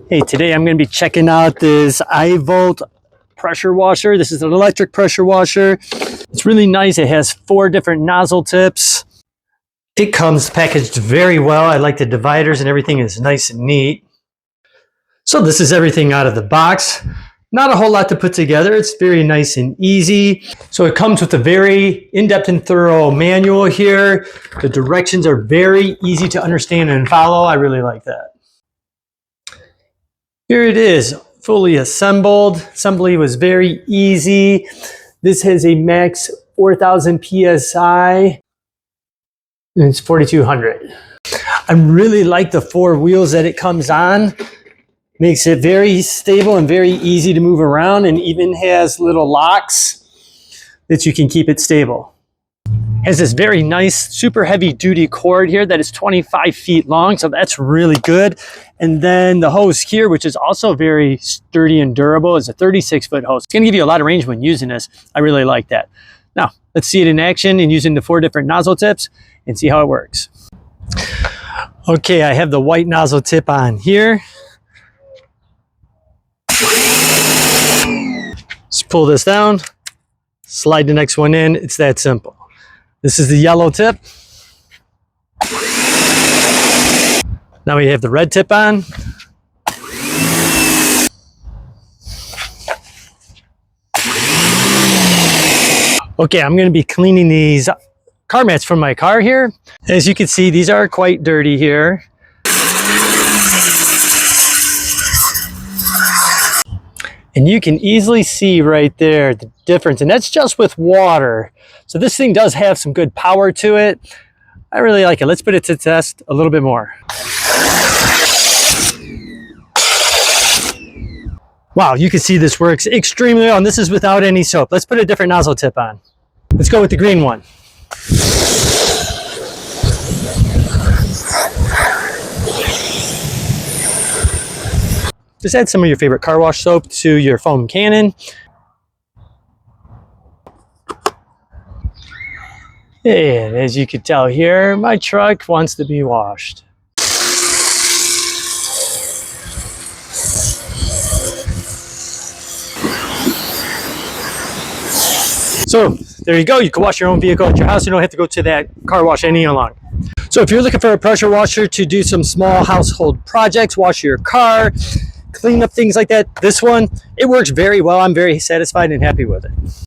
Hey, today I'm going to be checking out this AIVOLT pressure washer. This is an electric pressure washer. It's really nice. It has 4 different nozzle tips. It comes packaged very well. I like the dividers and everything is nice and neat. So this is everything out of the box. Not a whole lot to put together. It's very nice and easy. So it comes with a very in-depth and thorough manual here. The directions are very easy to understand and follow. I really like that. Here it is, fully assembled. Assembly was very easy. This has a max 4,000 PSI and it's 4,200. I really like the 4 wheels that it comes on. Makes it very stable and very easy to move around, and even has little locks that you can keep it stable. Has this very nice, super heavy duty cord here that is 25 feet long, so that's really good. And then the hose here, which is also very sturdy and durable, is a 36-foot hose. It's gonna give you a lot of range when using this. I really like that. Now, let's see it in action and using the 4 different nozzle tips and see how it works. Okay, I have the white nozzle tip on here. Just pull this down, slide the next one in. It's that simple. This is the yellow tip. Now we have the red tip on. Okay, I'm going to be cleaning these car mats from my car here. As you can see, these are quite dirty here. And you can easily see right there the difference, and that's just with water. So this thing does have some good power to it. I really like it. Let's put it to test a little bit more. Wow, you can see this works extremely well, and this is without any soap. Let's put a different nozzle tip on. Let's go with the green one. Just add some of your favorite car wash soap to your foam cannon. And as you can tell here, my truck wants to be washed. So there you go. You can wash your own vehicle at your house. You don't have to go to that car wash any longer. So if you're looking for a pressure washer to do some small household projects, wash your car, clean up things like that, this one, it works very well. I'm very satisfied and happy with it.